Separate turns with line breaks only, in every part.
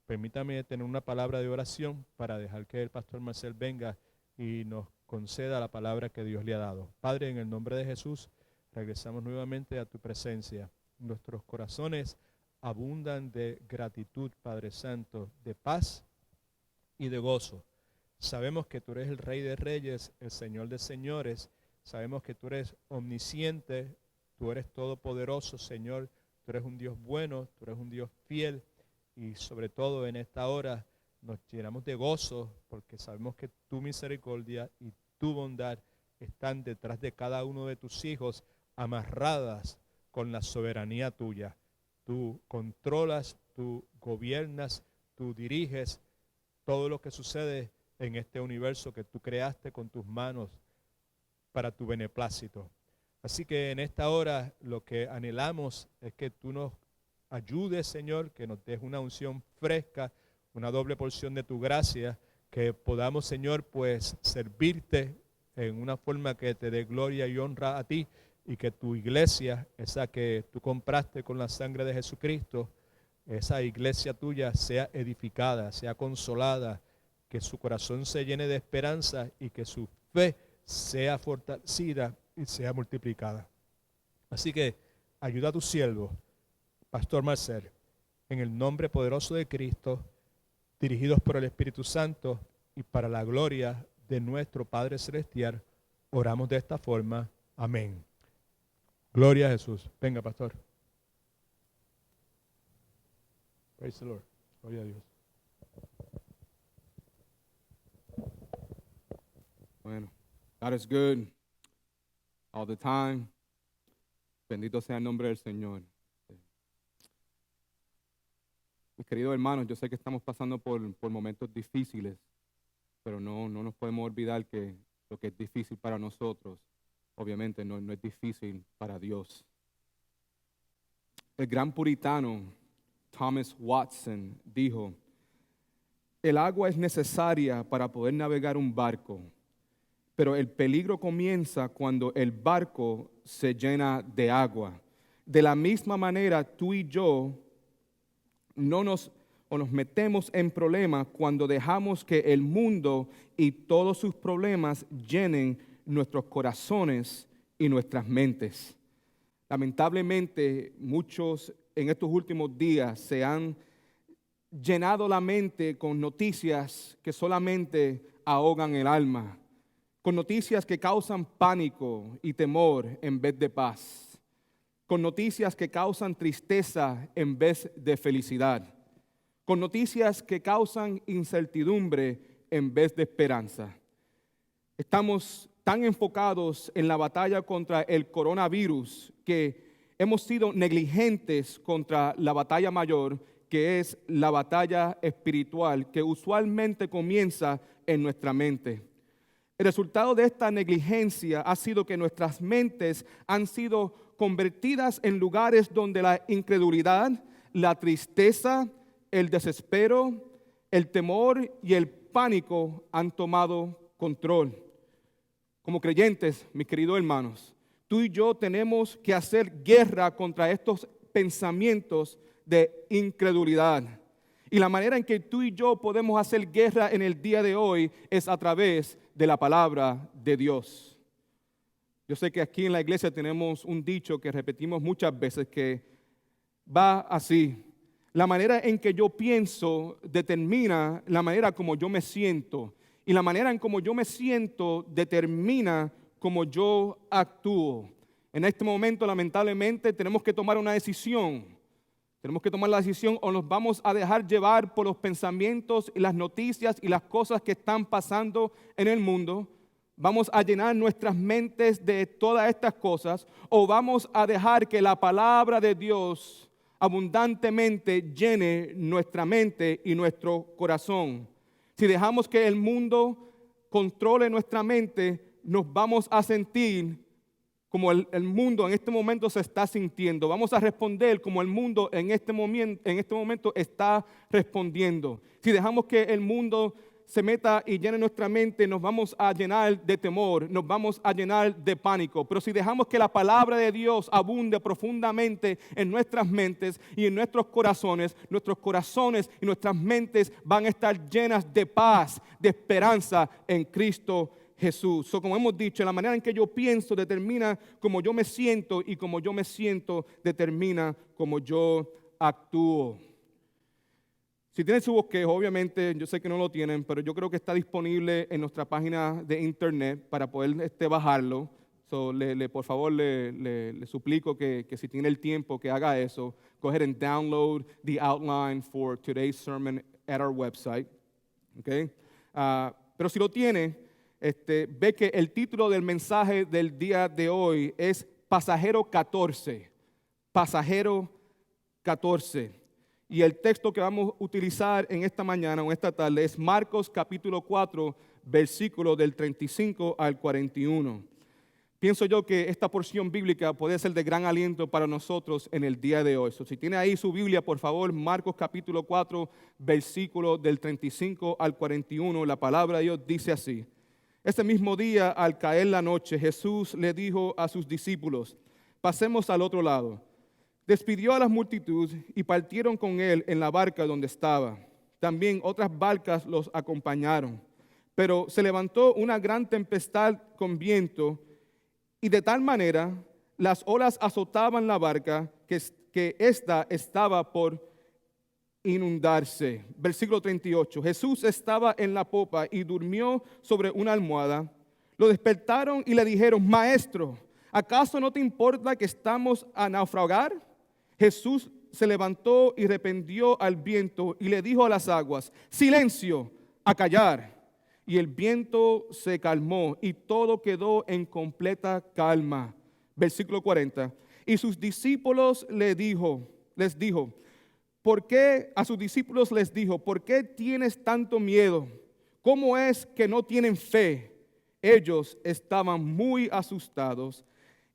permítame tener una palabra de oración para dejar que el pastor Marcel venga y nos conceda la palabra que Dios le ha dado. Padre, en el nombre de Jesús, regresamos nuevamente a tu presencia. Nuestros corazones abundan de gratitud, Padre Santo, de paz y de gozo. Sabemos que tú eres el Rey de Reyes, el Señor de Señores. Sabemos que tú eres omnisciente, tú eres todopoderoso, Señor. Tú eres un Dios bueno, tú eres un Dios fiel. Y sobre todo en esta hora nos llenamos de gozo porque sabemos que tu misericordia y tu bondad están detrás de cada uno de tus hijos, amarradas con la soberanía tuya. Tú controlas, tú gobiernas, tú diriges todo lo que sucede en este universo que tú creaste con tus manos para tu beneplácito. Así que en esta hora lo que anhelamos es que tú nos ayudes, Señor, que nos des una unción fresca, una doble porción de tu gracia, que podamos, Señor, pues servirte en una forma que te dé gloria y honra a ti, y que tu iglesia, esa que tú compraste con la sangre de Jesucristo, esa iglesia tuya sea edificada, sea consolada, que su corazón se llene de esperanza y que su fe sea fortalecida y sea multiplicada. Así que ayuda a tu siervo, Pastor Marcel, en el nombre poderoso de Cristo, dirigidos por el Espíritu Santo y para la gloria de nuestro Padre Celestial, oramos de esta forma. Amén. Gloria a Jesús. Venga, pastor. Praise the Lord. Gloria a Dios.
Bueno, God is good all the time. Bendito sea el nombre del Señor. Mis queridos hermanos, yo sé que estamos pasando por momentos difíciles, pero no nos podemos olvidar que lo que es difícil para nosotros, obviamente no es difícil para Dios. El gran puritano Thomas Watson dijo: el agua es necesaria para poder navegar un barco, pero el peligro comienza cuando el barco se llena de agua. De la misma manera, tú y yo nos metemos en problemas cuando dejamos que el mundo y todos sus problemas llenen nuestros corazones y nuestras mentes. Lamentablemente, muchos en estos últimos días se han llenado la mente con noticias que solamente ahogan el alma, con noticias que causan pánico y temor en vez de paz, con noticias que causan tristeza en vez de felicidad, con noticias que causan incertidumbre en vez de esperanza. Estamos tan enfocados en la batalla contra el coronavirus que hemos sido negligentes contra la batalla mayor, que es la batalla espiritual, que usualmente comienza en nuestra mente. El resultado de esta negligencia ha sido que nuestras mentes han sido convertidas en lugares donde la incredulidad, la tristeza, el desespero, el temor y el pánico han tomado control. Como creyentes, mis queridos hermanos, tú y yo tenemos que hacer guerra contra estos pensamientos de incredulidad. Y la manera en que tú y yo podemos hacer guerra en el día de hoy es a través de la palabra de Dios. Yo sé que aquí en la iglesia tenemos un dicho que repetimos muchas veces que va así: la manera en que yo pienso determina la manera como yo me siento, y la manera en como yo me siento determina cómo yo actúo. En este momento, lamentablemente, tenemos que tomar una decisión. Tenemos que tomar la decisión: o nos vamos a dejar llevar por los pensamientos y las noticias y las cosas que están pasando en el mundo. Vamos a llenar nuestras mentes de todas estas cosas, o vamos a dejar que la palabra de Dios abundantemente llene nuestra mente y nuestro corazón. Si dejamos que el mundo controle nuestra mente, nos vamos a sentir como el mundo en este momento se está sintiendo. Vamos a responder como el mundo en este momento está respondiendo. Si dejamos que el mundo se meta y llene nuestra mente, nos vamos a llenar de temor, nos vamos a llenar de pánico. Pero si dejamos que la palabra de Dios abunde profundamente en nuestras mentes y en nuestros corazones y nuestras mentes van a estar llenas de paz, de esperanza en Cristo Jesús. Como hemos dicho, la manera en que yo pienso determina cómo yo me siento y cómo yo me siento determina cómo yo actúo. Si tienen su bosquejo, obviamente, yo sé que no lo tienen, pero yo creo que está disponible en nuestra página de internet para poder bajarlo. Por favor, le suplico que si tiene el tiempo, que haga eso. Go ahead and download the outline for today's sermon at our website. Okay? Pero si lo tiene, ve que el título del mensaje del día de hoy es Pasajero 14. Pasajero 14. Y el texto que vamos a utilizar en esta mañana o esta tarde es Marcos capítulo 4, versículo del 35 al 41. Pienso yo que esta porción bíblica puede ser de gran aliento para nosotros en el día de hoy. Si tiene ahí su Biblia, por favor, Marcos capítulo 4, versículo del 35 al 41, la palabra de Dios dice así. Ese mismo día, al caer la noche, Jesús le dijo a sus discípulos, pasemos al otro lado. Despidió a la multitud y partieron con él en la barca donde estaba. También otras barcas los acompañaron. Pero se levantó una gran tempestad con viento y de tal manera las olas azotaban la barca que ésta estaba por inundarse. Versículo 38. Jesús estaba en la popa y durmió sobre una almohada. Lo despertaron y le dijeron, Maestro, ¿acaso no te importa que estamos a naufragar? Jesús se levantó y reprendió al viento y le dijo a las aguas, silencio, a callar. Y el viento se calmó y todo quedó en completa calma. Versículo 40. Y sus discípulos les dijo, ¿por qué tienes tanto miedo? ¿Cómo es que no tienen fe? Ellos estaban muy asustados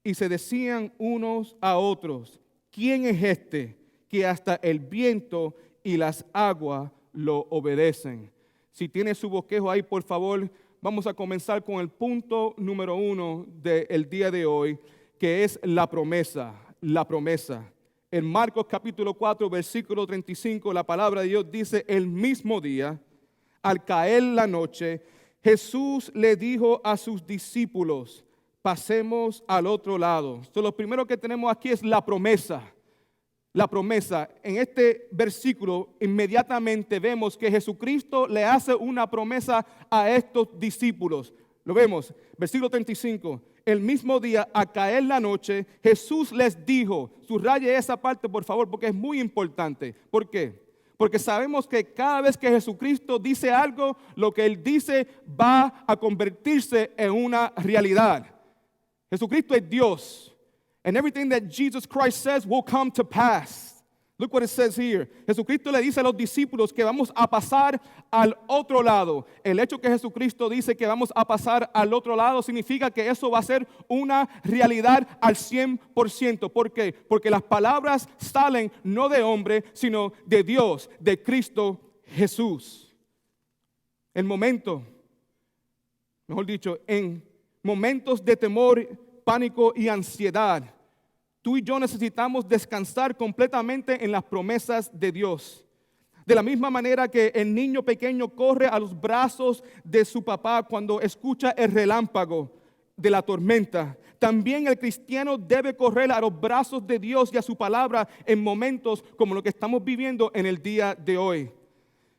y se decían unos a otros, ¿quién es este que hasta el viento y las aguas lo obedecen? Si tiene su bosquejo ahí, por favor, vamos a comenzar con el punto número 1 del día de hoy, que es la promesa, la promesa. En Marcos capítulo 4, versículo 35, la palabra de Dios dice, el mismo día, al caer la noche, Jesús le dijo a sus discípulos, pasemos al otro lado. Lo primero que tenemos aquí es la promesa. La promesa. En este versículo inmediatamente vemos que Jesucristo le hace una promesa a estos discípulos. Lo vemos, versículo 35. El mismo día, a caer la noche, Jesús les dijo, subraye esa parte por favor porque es muy importante. ¿Por qué? Porque sabemos que cada vez que Jesucristo dice algo, lo que Él dice va a convertirse en una realidad. Jesucristo es Dios. And everything that Jesus Christ says will come to pass. Look what it says here. Jesucristo le dice a los discípulos que vamos a pasar al otro lado. El hecho que Jesucristo dice que vamos a pasar al otro lado significa que eso va a ser una realidad al 100%. ¿Por qué? Porque las palabras salen no de hombre, sino de Dios, de Cristo Jesús. En momentos de temor, pánico y ansiedad, tú y yo necesitamos descansar completamente en las promesas de Dios. De la misma manera que el niño pequeño corre a los brazos de su papá cuando escucha el relámpago de la tormenta, también el cristiano debe correr a los brazos de Dios y a su palabra en momentos como lo que estamos viviendo en el día de hoy.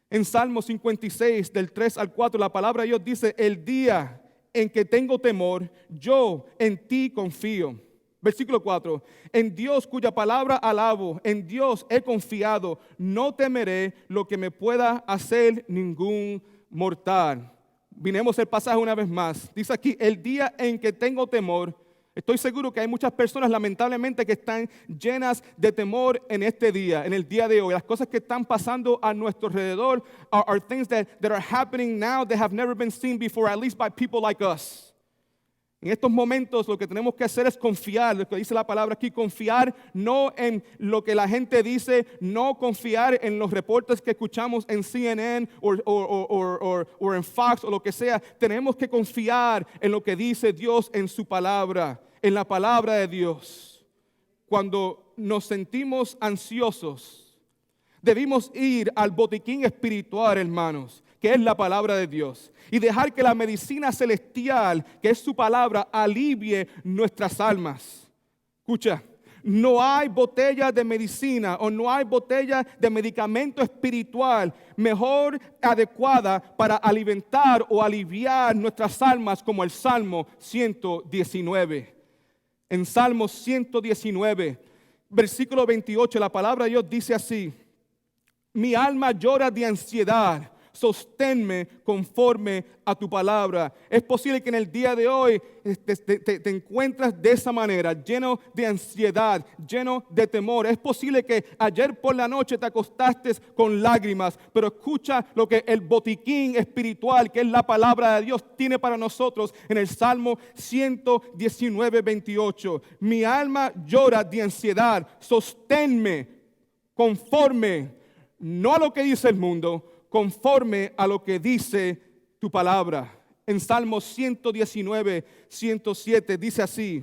En Salmo 56, del 3 al 4, la palabra de Dios dice, el día en que tengo temor, yo en ti confío. Versículo 4, en Dios cuya palabra alabo, en Dios he confiado, no temeré lo que me pueda hacer ningún mortal. Miremos el pasaje una vez más. Dice aquí, el día en que tengo temor. Estoy seguro que hay muchas personas lamentablemente que están llenas de temor en este día, en el día de hoy. Las cosas que están pasando a nuestro alrededor are things that are happening now that have never been seen before, at least by people like us. En estos momentos lo que tenemos que hacer es confiar, lo que dice la palabra aquí, confiar no en lo que la gente dice, no confiar en los reportes que escuchamos en CNN o en Fox o lo que sea. Tenemos que confiar en lo que dice Dios en su palabra, en la palabra de Dios. Cuando nos sentimos ansiosos, debimos ir al botiquín espiritual, hermanos, que es la palabra de Dios, y dejar que la medicina celestial, que es su palabra, alivie nuestras almas. Escucha, no hay botella de medicina o no hay botella de medicamento espiritual mejor adecuada para alimentar o aliviar nuestras almas como el Salmo 119. En Salmo 119, versículo 28, la palabra de Dios dice así: mi alma llora de ansiedad, sosténme conforme a tu palabra. Es posible que en el día de hoy te encuentres de esa manera, lleno de ansiedad, lleno de temor. Es posible que ayer por la noche te acostaste con lágrimas, pero escucha lo que el botiquín espiritual, que es la palabra de Dios, tiene para nosotros en el Salmo 119, 28. Mi alma llora de ansiedad, sosténme conforme, no a lo que dice el mundo, conforme a lo que dice tu palabra. En Salmo 119, 107 dice así: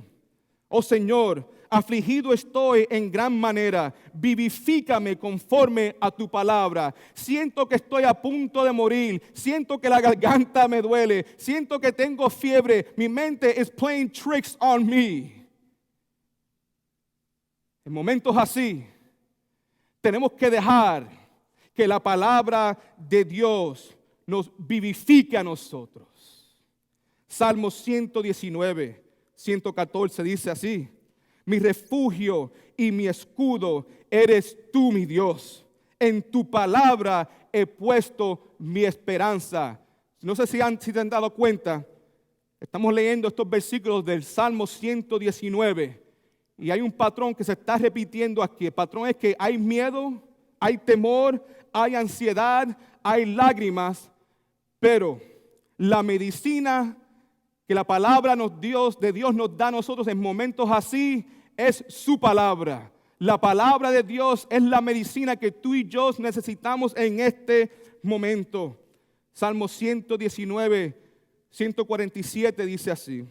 oh Señor, afligido estoy en gran manera, vivifícame conforme a tu palabra. Siento que estoy a punto de morir, siento que la garganta me duele, siento que tengo fiebre, mi mente is playing tricks on me. En momentos así, tenemos que dejar que la palabra de Dios nos vivifique a nosotros. Salmo 119, 114 dice así: mi refugio y mi escudo eres tú, mi Dios. En tu palabra he puesto mi esperanza. No sé si se han dado cuenta, estamos leyendo estos versículos del Salmo 119 y hay un patrón que se está repitiendo aquí. El patrón es que hay miedo, hay temor, hay ansiedad, hay lágrimas, pero la medicina que la palabra de Dios nos da a nosotros en momentos así es su palabra. La palabra de Dios es la medicina que tú y yo necesitamos en este momento. Salmo 119, 147 dice así: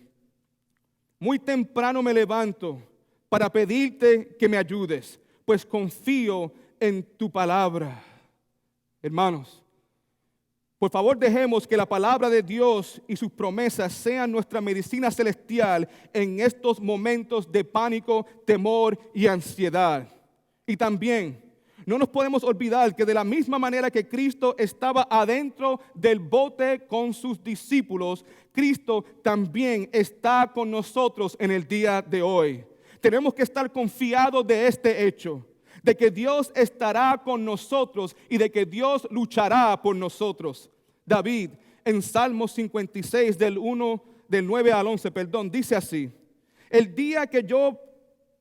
muy temprano me levanto para pedirte que me ayudes, pues confío en tu palabra. Hermanos, por favor dejemos que la palabra de Dios y sus promesas sean nuestra medicina celestial en estos momentos de pánico, temor y ansiedad. Y también no nos podemos olvidar que de la misma manera que Cristo estaba adentro del bote con sus discípulos, Cristo también está con nosotros en el día de hoy. Tenemos que estar confiados de este hecho, de que Dios estará con nosotros y de que Dios luchará por nosotros. David, en Salmo 56, del 9 al 11, dice así: el día que yo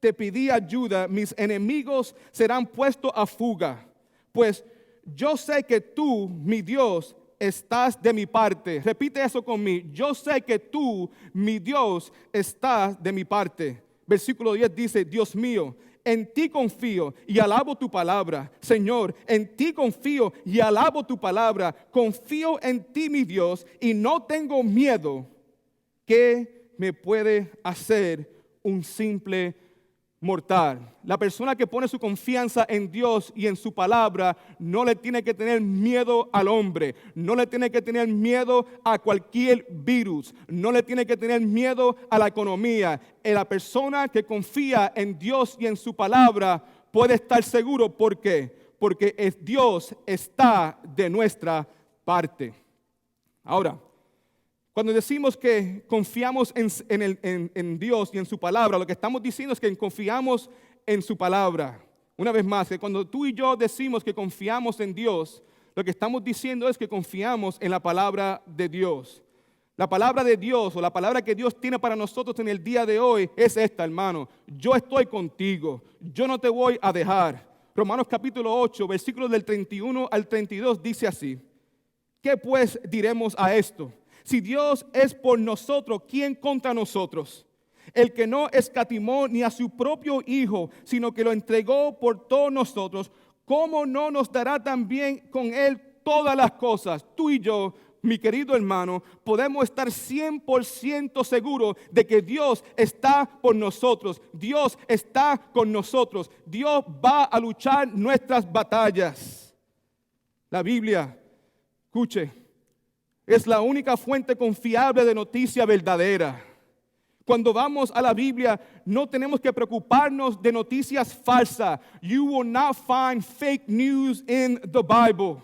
te pedí ayuda, mis enemigos serán puestos a fuga, pues yo sé que tú, mi Dios, estás de mi parte. Repite eso conmigo: yo sé que tú, mi Dios, estás de mi parte. Versículo 10 dice: Dios mío, en ti confío y alabo tu palabra. Señor, en ti confío y alabo tu palabra. Confío en ti, mi Dios, y no tengo miedo. ¿Qué me puede hacer un simple mortal? La persona que pone su confianza en Dios y en su palabra no le tiene que tener miedo al hombre, no le tiene que tener miedo a cualquier virus, no le tiene que tener miedo a la economía. La persona que confía en Dios y en su palabra puede estar seguro. ¿Por qué? Porque Dios está de nuestra parte. Ahora, cuando decimos que confiamos en Dios y en su palabra, lo que estamos diciendo es que confiamos en su palabra. Una vez más, que cuando tú y yo decimos que confiamos en Dios, lo que estamos diciendo es que confiamos en la palabra de Dios. La palabra de Dios, o la palabra que Dios tiene para nosotros en el día de hoy, es esta, hermano: yo estoy contigo, yo no te voy a dejar. Romanos capítulo 8, versículos del 31 al 32 dice así: ¿qué pues diremos a esto? Si Dios es por nosotros, ¿quién contra nosotros? El que no escatimó ni a su propio Hijo, sino que lo entregó por todos nosotros, ¿cómo no nos dará también con Él todas las cosas? Tú y yo, mi querido hermano, podemos estar 100% seguros de que Dios está por nosotros. Dios está con nosotros. Dios va a luchar nuestras batallas. La Biblia, escuche, es la única fuente confiable de noticia verdadera. Cuando vamos a la Biblia, no tenemos que preocuparnos de noticias falsas. You will not find fake news in the Bible.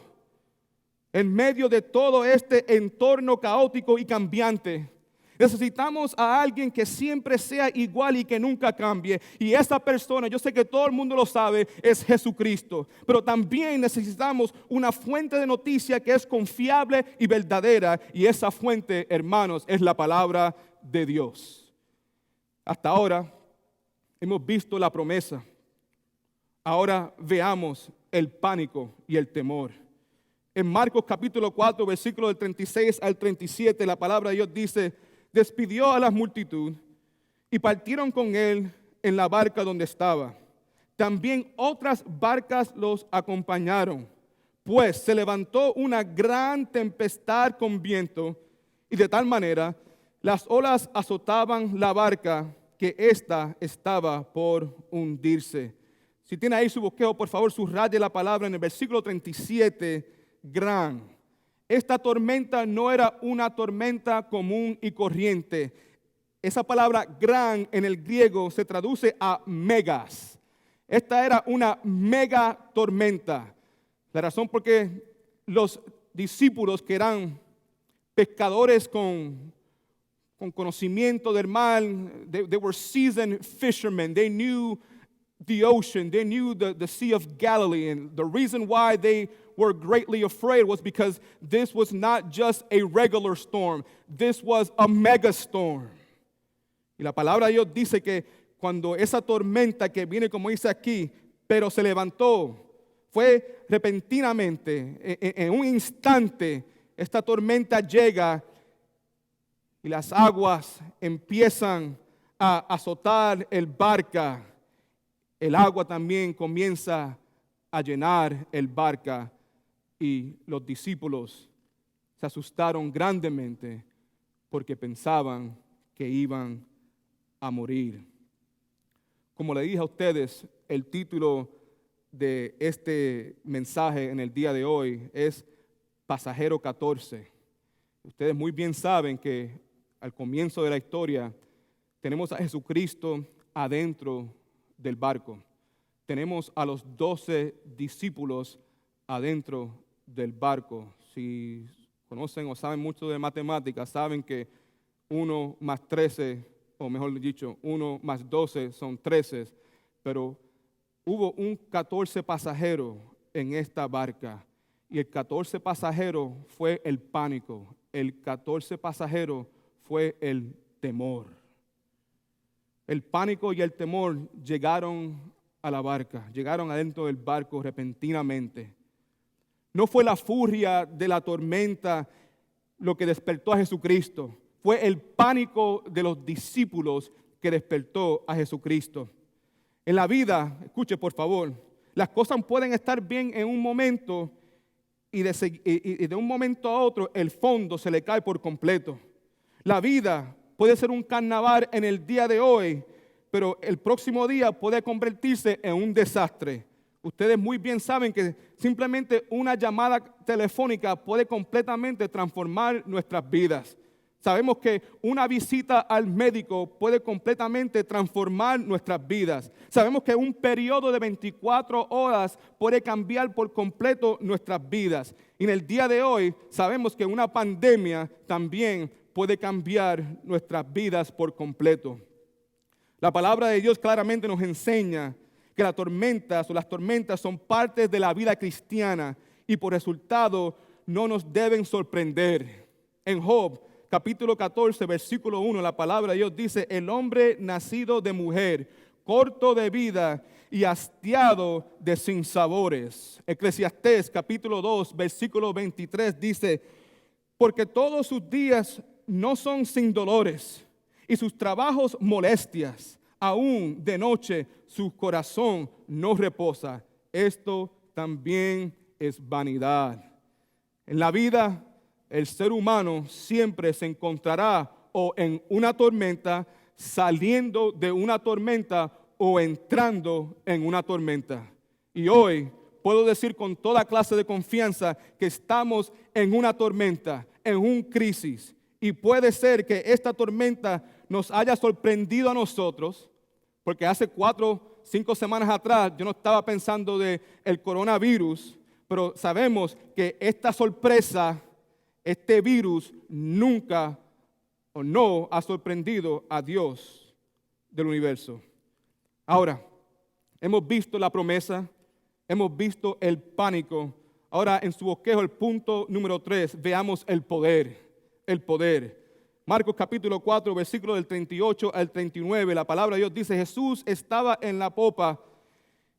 En medio de todo este entorno caótico y cambiante, necesitamos a alguien que siempre sea igual y que nunca cambie. Y esa persona, yo sé que todo el mundo lo sabe, es Jesucristo. Pero también necesitamos una fuente de noticia que es confiable y verdadera. Y esa fuente, hermanos, es la palabra de Dios. Hasta ahora hemos visto la promesa. Ahora veamos el pánico y el temor. En Marcos capítulo 4, versículo del 36 al 37, la palabra de Dios dice: despidió a la multitud y partieron con él en la barca donde estaba. También otras barcas los acompañaron, pues se levantó una gran tempestad con viento y de tal manera las olas azotaban la barca que ésta estaba por hundirse. Si tiene ahí su bosquejo, por favor, subraye la palabra en el versículo 37, gran. Esta tormenta no era una tormenta común y corriente. Esa palabra gran en el griego se traduce a megas. Esta era una mega tormenta. La razón por qué los discípulos, que eran pescadores con conocimiento del mar, they were seasoned fishermen. They knew the ocean. They knew the Sea of Galilee. And the reason why they were greatly afraid was because this was not just a regular storm. This was a mega storm. Y la palabra de Dios dice que cuando esa tormenta que viene, como dice aquí, pero se levantó, fue repentinamente, en un instante, esta tormenta llega y las aguas empiezan a azotar el barca. El agua también comienza a llenar el barca y los discípulos se asustaron grandemente porque pensaban que iban a morir. Como le dije a ustedes, el título de este mensaje en el día de hoy es Pasajero 14. Ustedes muy bien saben que al comienzo de la historia tenemos a Jesucristo adentro del barco. Tenemos a los 12 discípulos adentro del barco. Si conocen o saben mucho de matemáticas, saben que 1 más 13, o mejor dicho, 1 más 12 son 13, pero hubo un 14 pasajero en esta barca, y el 14 pasajero fue el pánico, el 14 pasajero fue el temor. El pánico y el temor llegaron a la barca, llegaron adentro del barco repentinamente. No fue la furia de la tormenta lo que despertó a Jesucristo, fue el pánico de los discípulos que despertó a Jesucristo. En la vida, escuche por favor, las cosas pueden estar bien en un momento y de un momento a otro el fondo se le cae por completo. La vida puede ser un carnaval en el día de hoy, pero el próximo día puede convertirse en un desastre. Ustedes muy bien saben que simplemente una llamada telefónica puede completamente transformar nuestras vidas. Sabemos que una visita al médico puede completamente transformar nuestras vidas. Sabemos que un periodo de 24 horas puede cambiar por completo nuestras vidas. Y en el día de hoy sabemos que una pandemia también puede cambiar nuestras vidas por completo. La palabra de Dios claramente nos enseña que las tormentas son parte de la vida cristiana y por resultado no nos deben sorprender. En Job, capítulo 14, versículo 1, la palabra de Dios dice: el hombre nacido de mujer, corto de vida y hastiado de sinsabores. Eclesiastés, capítulo 2, versículo 23 dice: porque todos sus días no son sin dolores, y sus trabajos molestias. Aún de noche su corazón no reposa. Esto también es vanidad. En la vida, el ser humano siempre se encontrará o en una tormenta, saliendo de una tormenta o entrando en una tormenta. Y hoy puedo decir con toda clase de confianza que estamos en una tormenta, en un crisis. Y puede ser que esta tormenta nos haya sorprendido a nosotros, porque hace 4, 5 semanas atrás yo no estaba pensando de el coronavirus, pero sabemos que esta sorpresa, este virus nunca o no ha sorprendido a Dios del universo. Ahora, hemos visto la promesa, hemos visto el pánico. Ahora, en su bosquejo, el punto número 3, veamos el poder. El poder. Marcos capítulo 4, versículo del 38 al 39, la palabra de Dios dice: Jesús estaba en la popa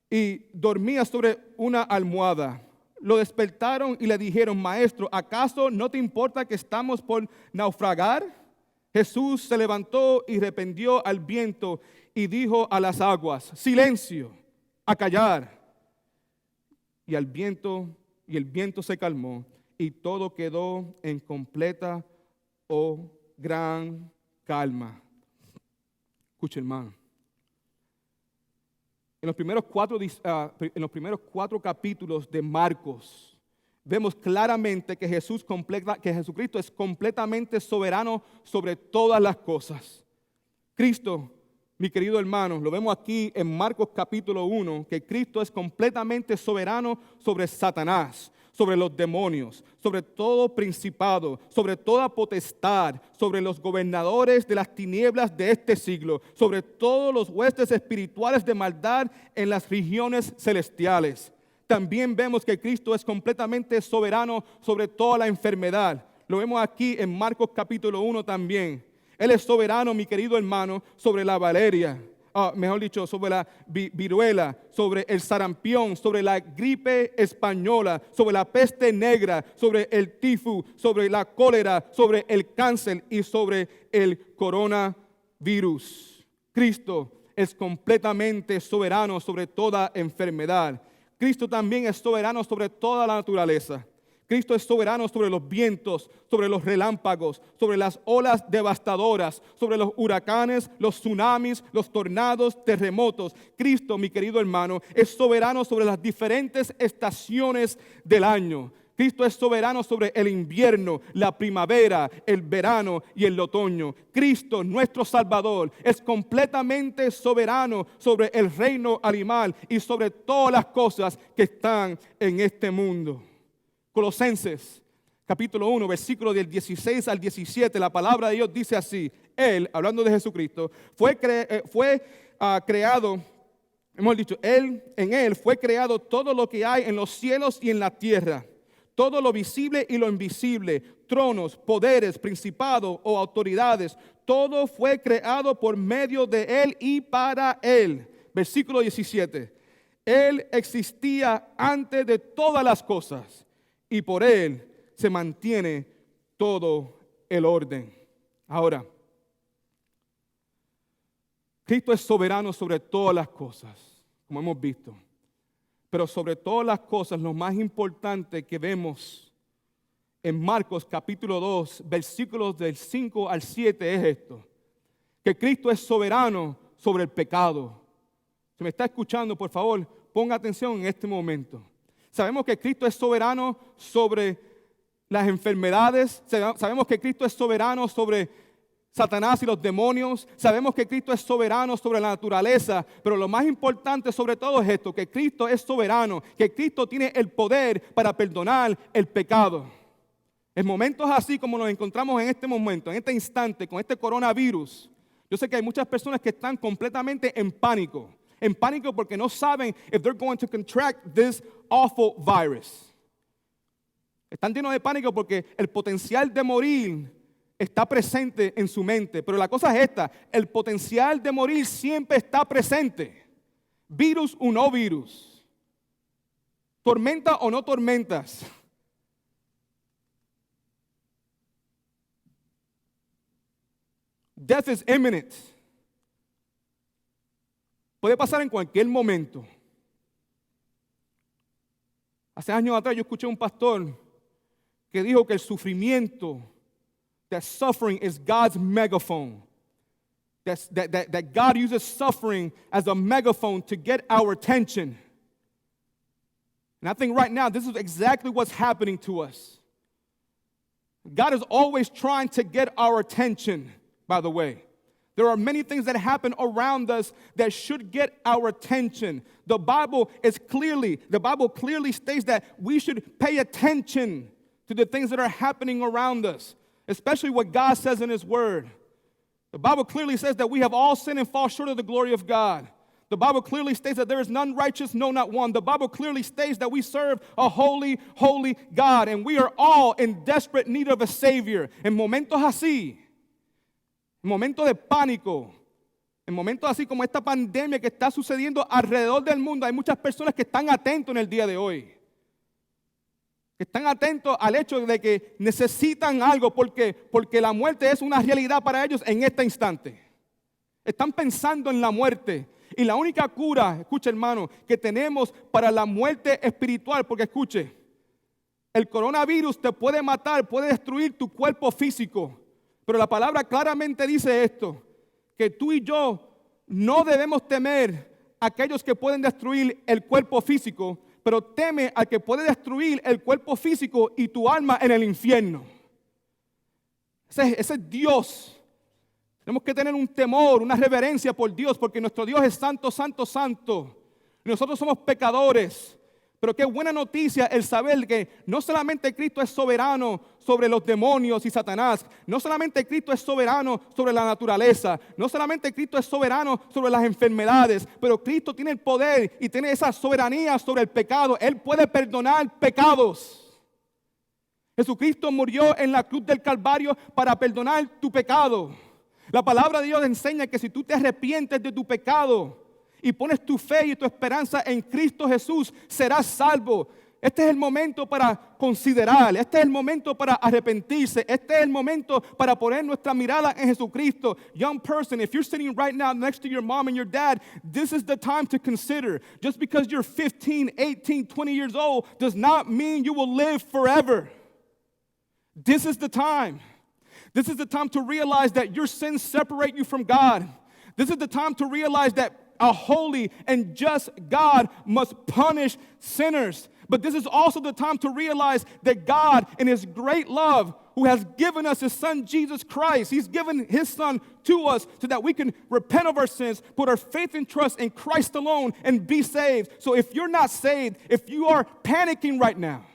y dormía sobre una almohada. Lo despertaron y le dijeron: Maestro, ¿acaso no te importa que estamos por naufragar? Jesús se levantó y reprendió al viento y dijo a las aguas: Silencio, a callar. Y el viento se calmó y todo quedó en completa gran calma. Escuche, hermano. En los primeros 4 capítulos de Marcos, vemos claramente que Jesucristo es completamente soberano sobre todas las cosas. Cristo, mi querido hermano, lo vemos aquí en Marcos capítulo 1, que Cristo es completamente soberano sobre Satanás, sobre los demonios, sobre todo principado, sobre toda potestad, sobre los gobernadores de las tinieblas de este siglo, sobre todos los huestes espirituales de maldad en las regiones celestiales. También vemos que Cristo es completamente soberano sobre toda la enfermedad. Lo vemos aquí en Marcos capítulo 1 también. Él es soberano, mi querido hermano, sobre la malaria. Sobre la viruela, sobre el sarampión, sobre la gripe española, sobre la peste negra, sobre el tifus, sobre la cólera, sobre el cáncer y sobre el coronavirus. Cristo es completamente soberano sobre toda enfermedad. Cristo también es soberano sobre toda la naturaleza. Cristo es soberano sobre los vientos, sobre los relámpagos, sobre las olas devastadoras, sobre los huracanes, los tsunamis, los tornados, terremotos. Cristo, mi querido hermano, es soberano sobre las diferentes estaciones del año. Cristo es soberano sobre el invierno, la primavera, el verano y el otoño. Cristo, nuestro Salvador, es completamente soberano sobre el reino animal y sobre todas las cosas que están en este mundo. Colosenses, capítulo 1, versículo del 16 al 17, la palabra de Dios dice así: Él, hablando de Jesucristo, fue creado, en Él fue creado todo lo que hay en los cielos y en la tierra, todo lo visible y lo invisible, tronos, poderes, principados o autoridades, todo fue creado por medio de Él y para Él. Versículo 17, Él existía antes de todas las cosas, y por Él se mantiene todo el orden. Ahora, Cristo es soberano sobre todas las cosas, como hemos visto. Pero sobre todas las cosas, lo más importante que vemos en Marcos capítulo 2, versículos del 5 al 7 es esto: que Cristo es soberano sobre el pecado. Si me está escuchando, por favor, ponga atención en este momento. Sabemos que Cristo es soberano sobre las enfermedades. Sabemos que Cristo es soberano sobre Satanás y los demonios. Sabemos que Cristo es soberano sobre la naturaleza. Pero lo más importante sobre todo es esto: que Cristo es soberano, que Cristo tiene el poder para perdonar el pecado. En momentos así como nos encontramos en este momento, en este instante, con este coronavirus, yo sé que hay muchas personas que están completamente en pánico. En pánico porque no saben if they're going to contract this awful virus. Están llenos de pánico porque el potencial de morir está presente en su mente. Pero la cosa es esta: el potencial de morir siempre está presente. Virus o no virus. Tormenta o no tormentas. Death is imminent. Puede pasar en cualquier momento. Hace años atrás yo escuché a un pastor que dijo que el sufrimiento, that suffering is God's megaphone. That God uses suffering as a megaphone to get our attention. And I think right now, this is exactly what's happening to us. God is always trying to get our attention, by the way. There are many things that happen around us that should get our attention. The Bible clearly states that we should pay attention to the things that are happening around us, especially what God says in His Word. The Bible clearly says that we have all sinned and fall short of the glory of God. The Bible clearly states that there is none righteous, no, not one. The Bible clearly states that we serve a holy, holy God, and we are all in desperate need of a Savior. En momentos así, en momentos de pánico, en momentos así como esta pandemia que está sucediendo alrededor del mundo, hay muchas personas que están atentos en el día de hoy. Que están atentos al hecho de que necesitan algo porque la muerte es una realidad para ellos en este instante. Están pensando en la muerte. Y la única cura, escuche hermano, que tenemos para la muerte espiritual, porque escuche, el coronavirus te puede matar, puede destruir tu cuerpo físico, pero la palabra claramente dice esto, que tú y yo no debemos temer a aquellos que pueden destruir el cuerpo físico, pero teme al que puede destruir el cuerpo físico y tu alma en el infierno. Ese es Dios. Tenemos que tener un temor, una reverencia por Dios, porque nuestro Dios es santo, santo, santo. Y nosotros somos pecadores. Pero qué buena noticia el saber que no solamente Cristo es soberano sobre los demonios y Satanás, no solamente Cristo es soberano sobre la naturaleza, no solamente Cristo es soberano sobre las enfermedades, pero Cristo tiene el poder y tiene esa soberanía sobre el pecado. Él puede perdonar pecados. Jesucristo murió en la cruz del Calvario para perdonar tu pecado. La palabra de Dios enseña que si tú te arrepientes de tu pecado y pones tu fe y tu esperanza en Cristo Jesús, serás salvo. Este es el momento para considerar, este es el momento para arrepentirse, este es el momento para poner nuestra mirada en Jesucristo. Young person, if you're sitting right now next to your mom and your dad, this is the time to consider. Just because you're 15, 18, 20 years old does not mean you will live forever. This is the time. This is the time to realize that your sins separate you from God. This is the time to realize that a holy and just God must punish sinners. But this is also the time to realize that God, in His great love, who has given us His Son, Jesus Christ, He's given His Son to us so that we can repent of our sins, put our faith and trust in Christ alone, and be saved. So if you're not saved, if you are panicking right now,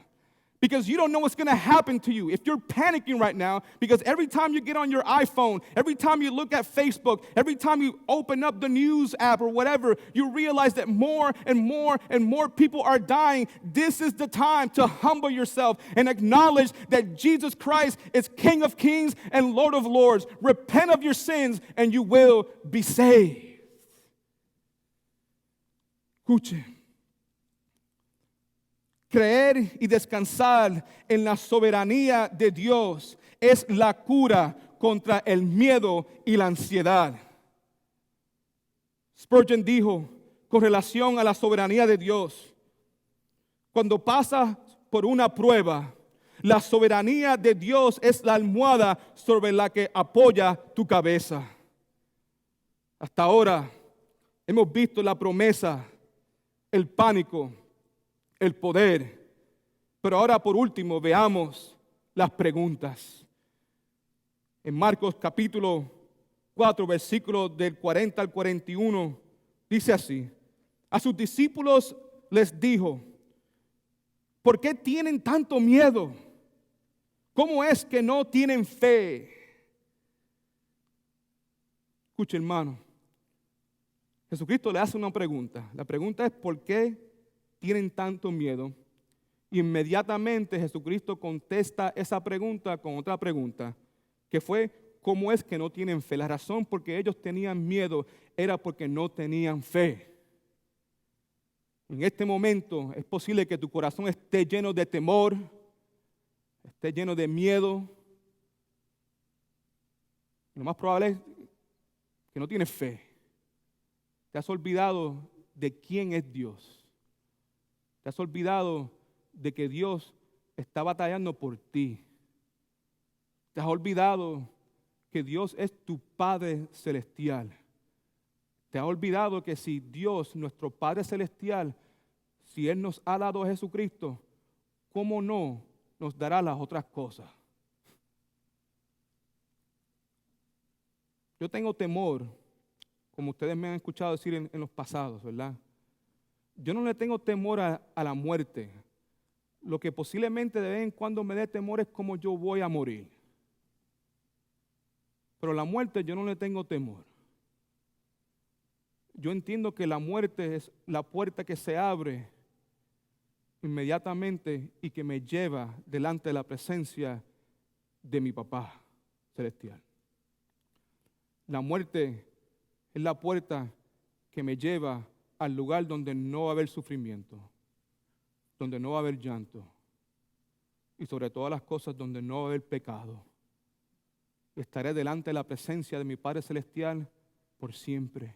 because you don't know what's going to happen to you. If you're panicking right now, because every time you get on your iPhone, every time you look at Facebook, every time you open up the news app or whatever, you realize that more and more and more people are dying. This is the time to humble yourself and acknowledge that Jesus Christ is King of Kings and Lord of Lords. Repent of your sins and you will be saved. Escuche. Creer y descansar en la soberanía de Dios es la cura contra el miedo y la ansiedad. Spurgeon dijo con relación a la soberanía de Dios, cuando pasas por una prueba, la soberanía de Dios es la almohada sobre la que apoya tu cabeza. Hasta ahora hemos visto la promesa, el pánico, el poder. Pero ahora por último veamos las preguntas. En Marcos capítulo 4, versículos del 40 al 41, dice así: a sus discípulos les dijo, ¿por qué tienen tanto miedo? ¿Cómo es que no tienen fe? Escuche, hermano, Jesucristo le hace una pregunta. La pregunta es ¿por qué tienen tanto miedo? Y inmediatamente Jesucristo contesta esa pregunta con otra pregunta, que fue ¿cómo es que no tienen fe? La razón por que ellos tenían miedo era porque no tenían fe. En este momento es posible que tu corazón esté lleno de temor, esté lleno de miedo. Lo más probable que no tienes fe. Te has olvidado de quién es Dios. Te has olvidado de que Dios está batallando por ti. Te has olvidado que Dios es tu Padre Celestial. Te has olvidado que si Dios, nuestro Padre Celestial, si Él nos ha dado a Jesucristo, ¿cómo no nos dará las otras cosas? Yo tengo temor, como ustedes me han escuchado decir en los pasados, ¿verdad? Yo no le tengo temor a la muerte. Lo que posiblemente de vez en cuando me dé temor es cómo yo voy a morir. Pero la muerte yo no le tengo temor. Yo entiendo que la muerte es la puerta que se abre inmediatamente y que me lleva delante de la presencia de mi Papá Celestial. La muerte es la puerta que me lleva al lugar donde no va a haber sufrimiento, donde no va a haber llanto y sobre todas las cosas donde no va a haber pecado. Estaré delante de la presencia de mi Padre Celestial por siempre.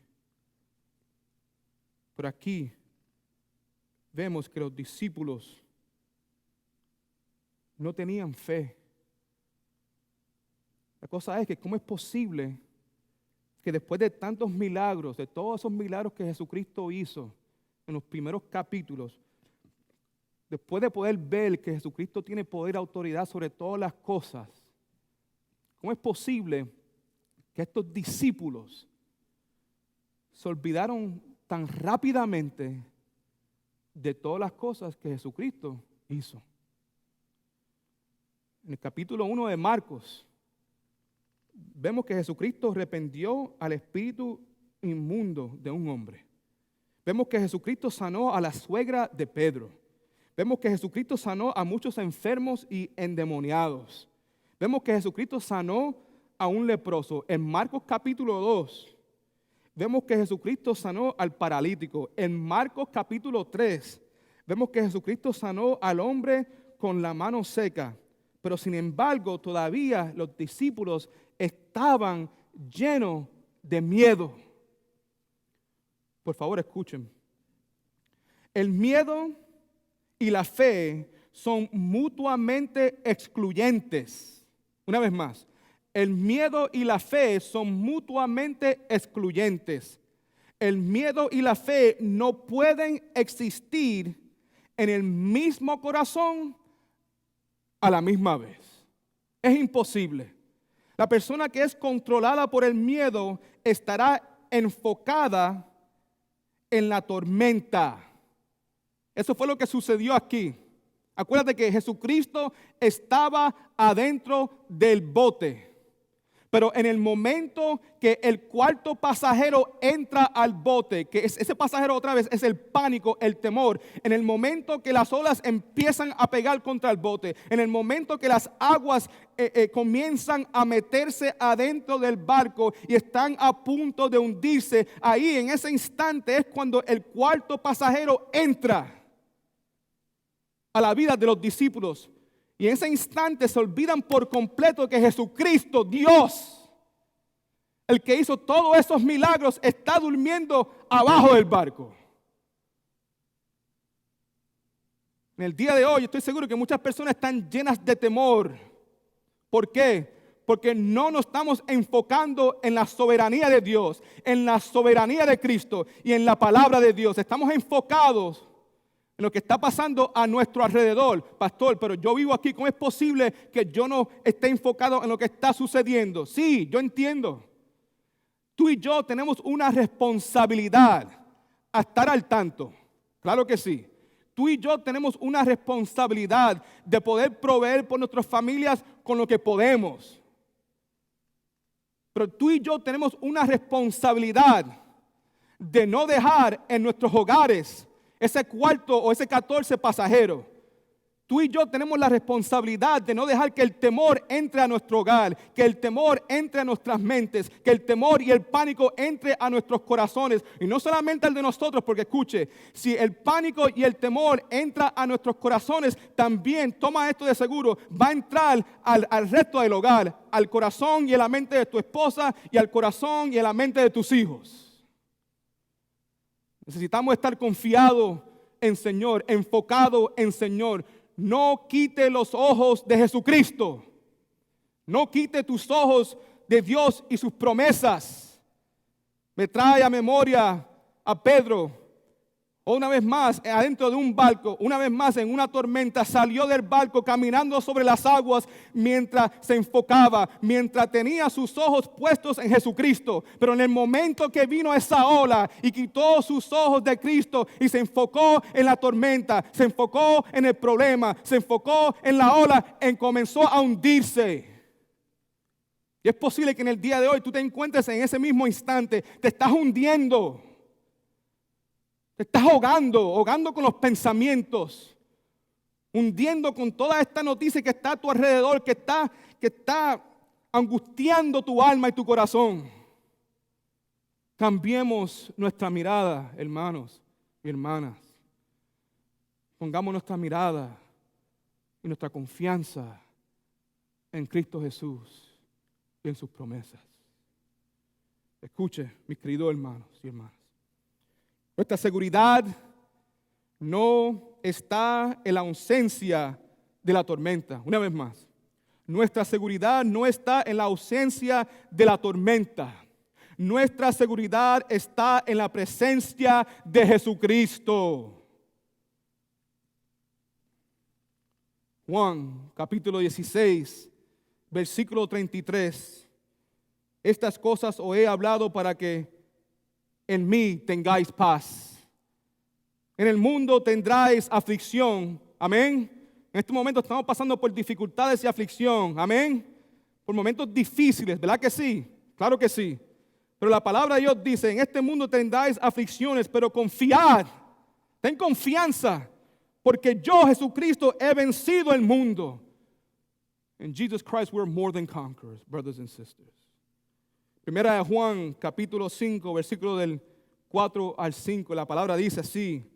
Pero aquí vemos que los discípulos no tenían fe. La cosa es que ¿cómo es posible que después de tantos milagros, de todos esos milagros que Jesucristo hizo en los primeros capítulos, después de poder ver que Jesucristo tiene poder y autoridad sobre todas las cosas, ¿cómo es posible que estos discípulos se olvidaron tan rápidamente de todas las cosas que Jesucristo hizo? En el capítulo 1 de Marcos, vemos que Jesucristo reprendió al espíritu inmundo de un hombre. Vemos que Jesucristo sanó a la suegra de Pedro. Vemos que Jesucristo sanó a muchos enfermos y endemoniados. Vemos que Jesucristo sanó a un leproso. En Marcos capítulo 2, vemos que Jesucristo sanó al paralítico. En Marcos capítulo 3, vemos que Jesucristo sanó al hombre con la mano seca. Pero sin embargo, todavía los discípulos estaban llenos de miedo. Por favor, escuchen. El miedo y la fe son mutuamente excluyentes. Una vez más, el miedo y la fe son mutuamente excluyentes. El miedo y la fe no pueden existir en el mismo corazón a la misma vez. Es imposible. La persona que es controlada por el miedo estará enfocada en la tormenta. Eso fue lo que sucedió aquí. Acuérdate que Jesucristo estaba adentro del bote. Pero en el momento que el cuarto pasajero entra al bote, que ese pasajero otra vez es el pánico, el temor. En el momento que las olas empiezan a pegar contra el bote, en el momento que las aguas comienzan a meterse adentro del barco y están a punto de hundirse, ahí en ese instante es cuando el cuarto pasajero entra a la vida de los discípulos. Y en ese instante se olvidan por completo que Jesucristo, Dios, el que hizo todos esos milagros, está durmiendo abajo del barco. En el día de hoy estoy seguro que muchas personas están llenas de temor. ¿Por qué? Porque no nos estamos enfocando en la soberanía de Dios, en la soberanía de Cristo y en la palabra de Dios. Estamos enfocados en lo que está pasando a nuestro alrededor. Pastor, pero yo vivo aquí, ¿cómo es posible que yo no esté enfocado en lo que está sucediendo? Sí, yo entiendo. Tú y yo tenemos una responsabilidad a estar al tanto. Claro que sí. Tú y yo tenemos una responsabilidad de poder proveer por nuestras familias con lo que podemos. Pero tú y yo tenemos una responsabilidad de no dejar en nuestros hogares ese cuarto o ese 14 pasajero. Tú y yo tenemos la responsabilidad de no dejar que el temor entre a nuestro hogar, que el temor entre a nuestras mentes, que el temor y el pánico entre a nuestros corazones. Y no solamente al de nosotros, porque escuche, si el pánico y el temor entra a nuestros corazones, también, toma esto de seguro, va a entrar al resto del hogar, al corazón y a la mente de tu esposa y al corazón y a la mente de tus hijos. Necesitamos estar confiados en Señor, enfocados en Señor. No quite los ojos de Jesucristo. No quite tus ojos de Dios y sus promesas. Me trae a memoria a Pedro. Una vez más, adentro de un barco, una vez más en una tormenta, salió del barco caminando sobre las aguas mientras se enfocaba, mientras tenía sus ojos puestos en Jesucristo. Pero en el momento que vino esa ola y quitó sus ojos de Cristo y se enfocó en la tormenta, se enfocó en el problema, se enfocó en la ola, comenzó a hundirse. Y es posible que en el día de hoy tú te encuentres en ese mismo instante, te estás hundiendo. Te estás ahogando con los pensamientos, hundiendo con toda esta noticia que está a tu alrededor, que está angustiando tu alma y tu corazón. Cambiemos nuestra mirada, hermanos y hermanas. Pongamos nuestra mirada y nuestra confianza en Cristo Jesús y en sus promesas. Escuche, mis queridos hermanos y hermanas. Nuestra seguridad no está en la ausencia de la tormenta. Una vez más, nuestra seguridad no está en la ausencia de la tormenta. Nuestra seguridad está en la presencia de Jesucristo. Juan, capítulo 16, versículo 33. Estas cosas os he hablado para que en mí tengáis paz. En el mundo tendráis aflicción. Amén. En este momento estamos pasando por dificultades y aflicción. Amén. Por momentos difíciles, ¿verdad que sí? Claro que sí. Pero la palabra de Dios dice, en este mundo tendráis aflicciones, pero confiad. Ten confianza, porque yo, Jesucristo, he vencido el mundo. In Jesus Christ we're more than conquerors, brothers and sisters. Primera de Juan, capítulo 5, versículo del 4 al 5, la palabra dice así: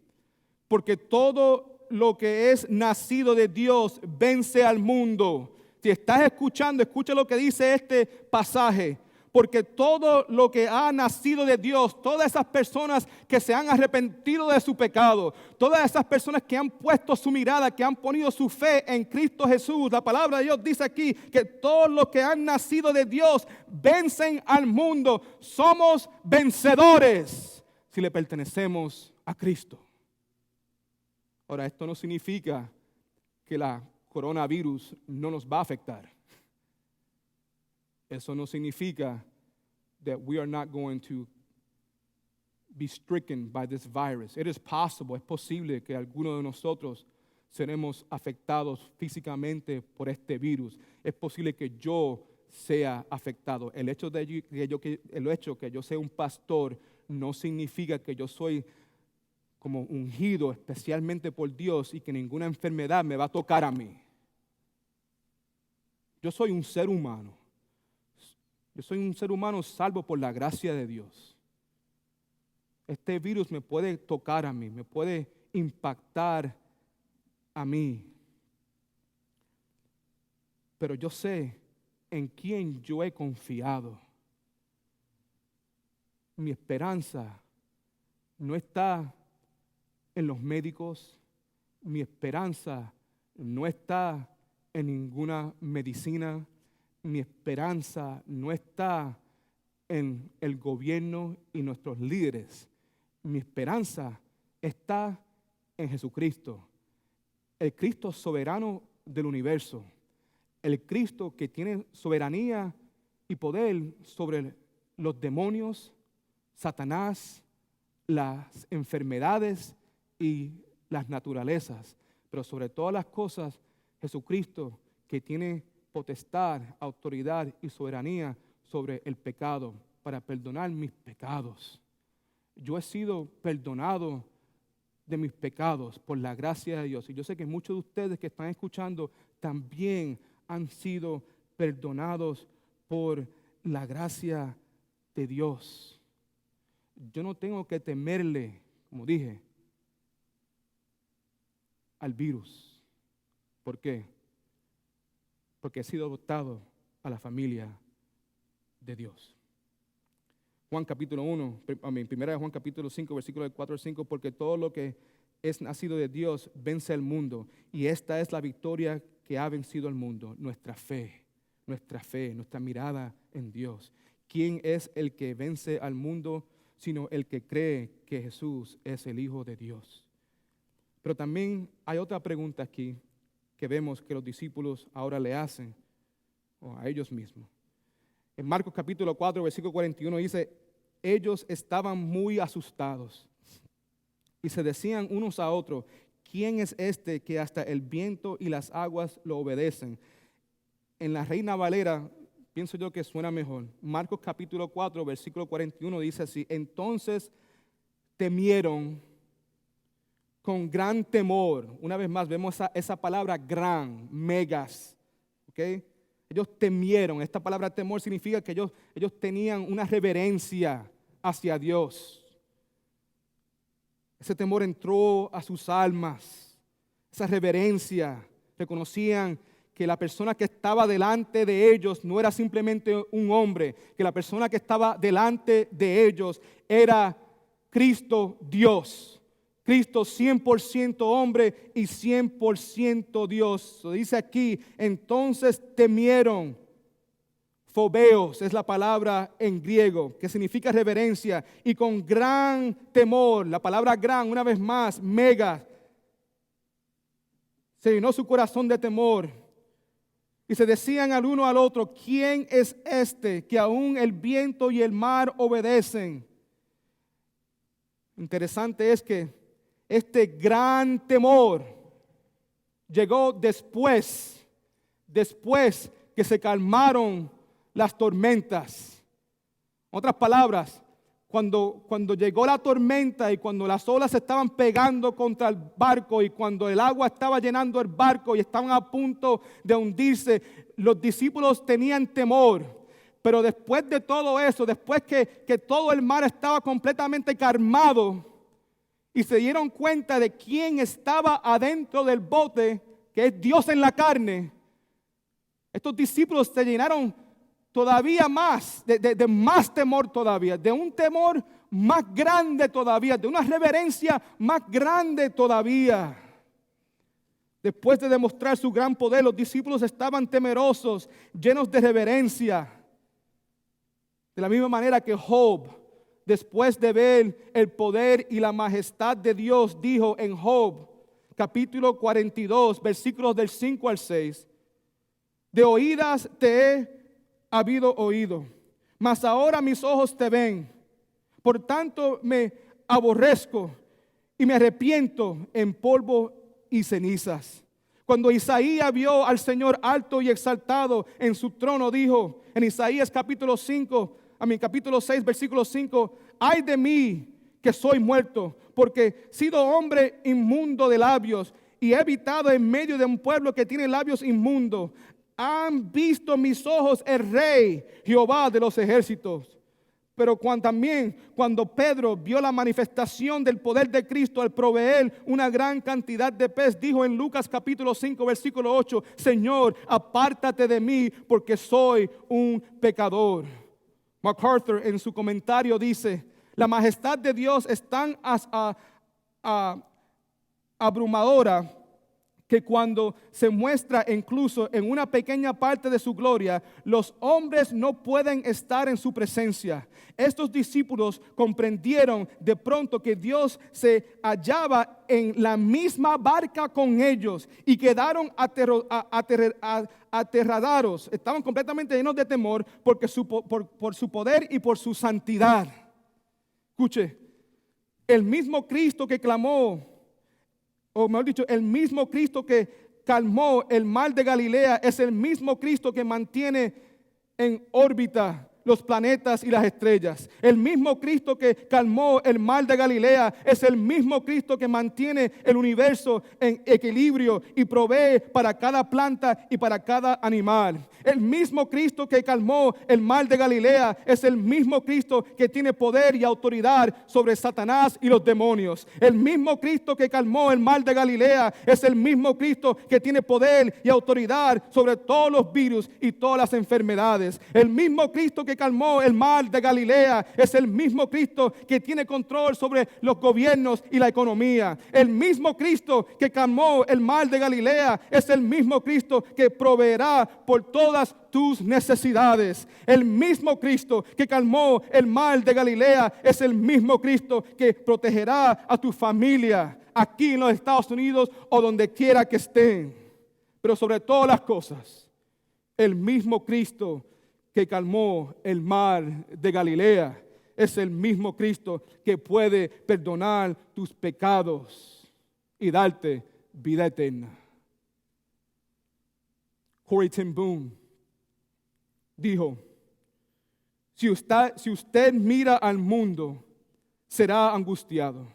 porque todo lo que es nacido de Dios vence al mundo. Si estás escuchando, escucha lo que dice este pasaje. Porque todo lo que ha nacido de Dios, todas esas personas que se han arrepentido de su pecado, todas esas personas que han puesto su mirada, que han ponido su fe en Cristo Jesús, la palabra de Dios dice aquí que todos los que han nacido de Dios vencen al mundo. Somos vencedores si le pertenecemos a Cristo. Ahora, esto no significa que la coronavirus no nos va a afectar. Eso no significa that we are not going to be stricken by this virus. It is possible, es posible que algunos de nosotros seremos afectados físicamente por este virus. Es posible que yo sea afectado. El hecho que yo sea un pastor no significa que yo soy como ungido especialmente por Dios y que ninguna enfermedad me va a tocar a mí. Yo soy un ser humano. Yo soy un ser humano salvo por la gracia de Dios. Este virus me puede tocar a mí, me puede impactar a mí. Pero yo sé en quién yo he confiado. Mi esperanza no está en los médicos. Mi esperanza no está en ninguna medicina. Mi esperanza no está en el gobierno y nuestros líderes. Mi esperanza está en Jesucristo, el Cristo soberano del universo, el Cristo que tiene soberanía y poder sobre los demonios, Satanás, las enfermedades y las naturalezas. Pero sobre todas las cosas, Jesucristo que tiene potestad, autoridad y soberanía sobre el pecado para perdonar mis pecados. Yo he sido perdonado de mis pecados por la gracia de Dios. Y yo sé que muchos de ustedes que están escuchando también han sido perdonados por la gracia de Dios. Yo no tengo que temerle, como dije, al virus. ¿Por qué? Porque he sido adoptado a la familia de Dios. Juan capítulo 1, primera de Juan capítulo 5, versículo del 4 al 5, porque todo lo que es nacido de Dios vence al mundo, y esta es la victoria que ha vencido al mundo, nuestra fe, nuestra mirada en Dios. ¿Quién es el que vence al mundo sino el que cree que Jesús es el Hijo de Dios? Pero también hay otra pregunta aquí que vemos que los discípulos ahora le hacen a ellos mismos. En Marcos capítulo 4, versículo 41 dice, ellos estaban muy asustados y se decían unos a otros, ¿quién es este que hasta el viento y las aguas lo obedecen? En la Reina Valera, pienso yo que suena mejor. Marcos capítulo 4, versículo 41 dice así, entonces temieron con gran temor. Una vez más vemos esa palabra gran, megas, ¿ok? Ellos temieron. Esta palabra temor significa que ellos tenían una reverencia hacia Dios. Ese temor entró a sus almas. Esa reverencia. Reconocían que la persona que estaba delante de ellos no era simplemente un hombre, que la persona que estaba delante de ellos era Cristo Dios. Cristo 100% hombre y 100% Dios. Dice aquí, entonces temieron. Fobeos es la palabra en griego, que significa reverencia. Y con gran temor, la palabra gran, una vez más, mega. Se llenó su corazón de temor. Y se decían al uno al otro, ¿quién es este que aún el viento y el mar obedecen? Interesante es que este gran temor llegó después que se calmaron las tormentas. En otras palabras, cuando llegó la tormenta y cuando las olas se estaban pegando contra el barco y cuando el agua estaba llenando el barco y estaban a punto de hundirse, los discípulos tenían temor. Pero después de todo eso, después que todo el mar estaba completamente calmado, y se dieron cuenta de quién estaba adentro del bote, que es Dios en la carne, estos discípulos se llenaron todavía más, de más temor todavía, de un temor más grande todavía, de una reverencia más grande todavía. Después de demostrar su gran poder, los discípulos estaban temerosos, llenos de reverencia. De la misma manera que Job, después de ver el poder y la majestad de Dios, dijo en Job, capítulo 42, versículos del 5 al 6, de oídas te he habido oído, mas ahora mis ojos te ven. Por tanto me aborrezco y me arrepiento en polvo y cenizas. Cuando Isaías vio al Señor alto y exaltado en su trono, dijo en Isaías capítulo 6, versículo 5, ay de mí que soy muerto, porque he sido hombre inmundo de labios y he habitado en medio de un pueblo que tiene labios inmundos. Han visto mis ojos el Rey, Jehová de los ejércitos. Pero cuando Pedro vio la manifestación del poder de Cristo al proveer una gran cantidad de pez, dijo en Lucas capítulo 5, versículo 8, Señor, apártate de mí porque soy un pecador. MacArthur en su comentario dice, la majestad de Dios es tan abrumadora que cuando se muestra incluso en una pequeña parte de su gloria, los hombres no pueden estar en su presencia. Estos discípulos comprendieron de pronto que Dios se hallaba en la misma barca con ellos y quedaron aterrados. Estaban completamente llenos de temor porque por su poder y por su santidad. Escuche, el mismo Cristo que clamó, o mejor dicho, el mismo Cristo que calmó el mar de Galilea es el mismo Cristo que mantiene en órbita los planetas y las estrellas. El mismo Cristo que calmó el mar de Galilea es el mismo Cristo que mantiene el universo en equilibrio y provee para cada planta y para cada animal. El mismo Cristo que calmó el mar de Galilea es el mismo Cristo que tiene poder y autoridad sobre Satanás y los demonios. El mismo Cristo que calmó el mar de Galilea es el mismo Cristo que tiene poder y autoridad sobre todos los virus y todas las enfermedades. El mismo Cristo que calmó el mar de Galilea es el mismo Cristo que tiene control sobre los gobiernos y la economía. El mismo Cristo que calmó el mar de Galilea es el mismo Cristo que proveerá por todas tus necesidades. El mismo Cristo que calmó el mar de Galilea es el mismo Cristo que protegerá a tu familia aquí en los Estados Unidos o donde quiera que estén. Pero sobre todas las cosas, el mismo Cristo que calmó el mar de Galilea es el mismo Cristo que puede perdonar tus pecados y darte vida eterna. Corrie ten Boom dijo, si usted mira al mundo, será angustiado.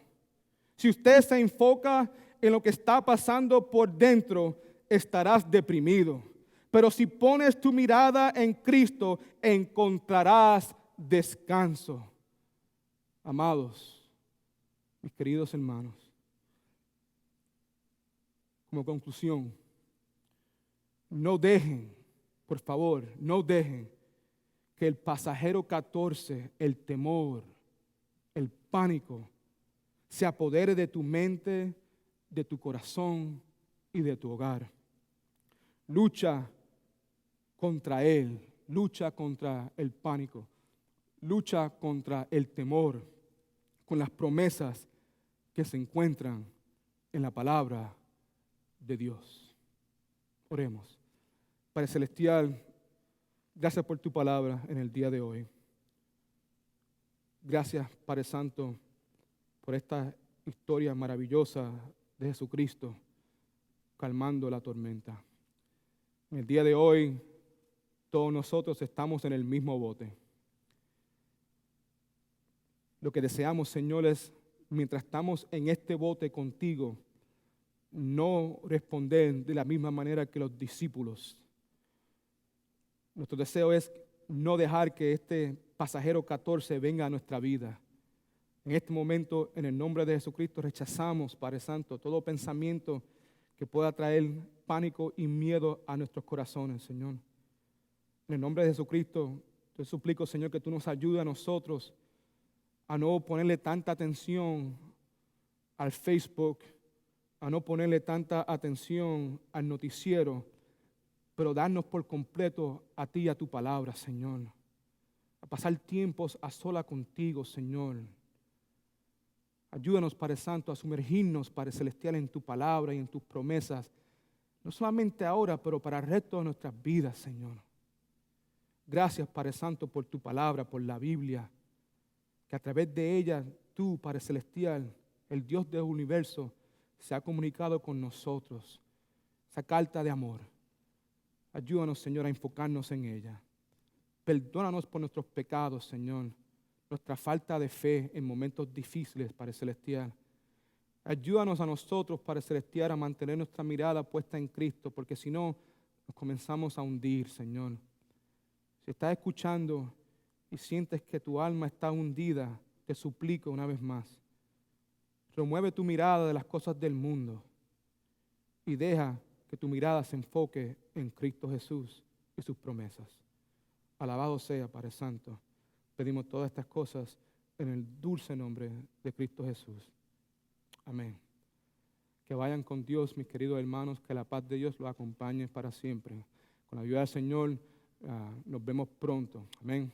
Si usted se enfoca en lo que está pasando por dentro, estarás deprimido. Pero si pones tu mirada en Cristo, encontrarás descanso. Amados, mis queridos hermanos, como conclusión, no dejen, por favor, no dejen que el pasajero 14, el temor, el pánico, se apodere de tu mente, de tu corazón y de tu hogar. Lucha contra él, lucha contra el pánico, lucha contra el temor, con las promesas que se encuentran en la palabra de Dios. Oremos. Padre Celestial, gracias por tu palabra en el día de hoy. Gracias, Padre Santo, por esta historia maravillosa de Jesucristo calmando la tormenta. En el día de hoy, todos nosotros estamos en el mismo bote. Lo que deseamos, Señor, es, mientras estamos en este bote contigo, no responder de la misma manera que los discípulos. Nuestro deseo es no dejar que este pasajero 14 venga a nuestra vida. En este momento, en el nombre de Jesucristo, rechazamos, Padre Santo, todo pensamiento que pueda traer pánico y miedo a nuestros corazones, Señor. En el nombre de Jesucristo, te suplico, Señor, que tú nos ayudes a nosotros a no ponerle tanta atención al Facebook, a no ponerle tanta atención al noticiero, pero darnos por completo a ti y a tu palabra, Señor. A pasar tiempos a sola contigo, Señor. Ayúdanos, Padre Santo, a sumergirnos, Padre Celestial, en tu palabra y en tus promesas. No solamente ahora, pero para el resto de nuestras vidas, Señor. Gracias, Padre Santo, por tu palabra, por la Biblia, que a través de ella tú, Padre Celestial, el Dios del universo, se ha comunicado con nosotros. Esa carta de amor. Ayúdanos, Señor, a enfocarnos en ella. Perdónanos por nuestros pecados, Señor. Nuestra falta de fe en momentos difíciles, Padre Celestial. Ayúdanos a nosotros, Padre Celestial, a mantener nuestra mirada puesta en Cristo, porque si no, nos comenzamos a hundir, Señor. Si estás escuchando y sientes que tu alma está hundida, te suplico una vez más. Remueve tu mirada de las cosas del mundo y deja que tu mirada se enfoque en Cristo Jesús y sus promesas. Alabado sea, Padre Santo. Pedimos todas estas cosas en el dulce nombre de Cristo Jesús. Amén. Que vayan con Dios, mis queridos hermanos, que la paz de Dios los acompañe para siempre. Con la ayuda del Señor, nos vemos pronto. Amén.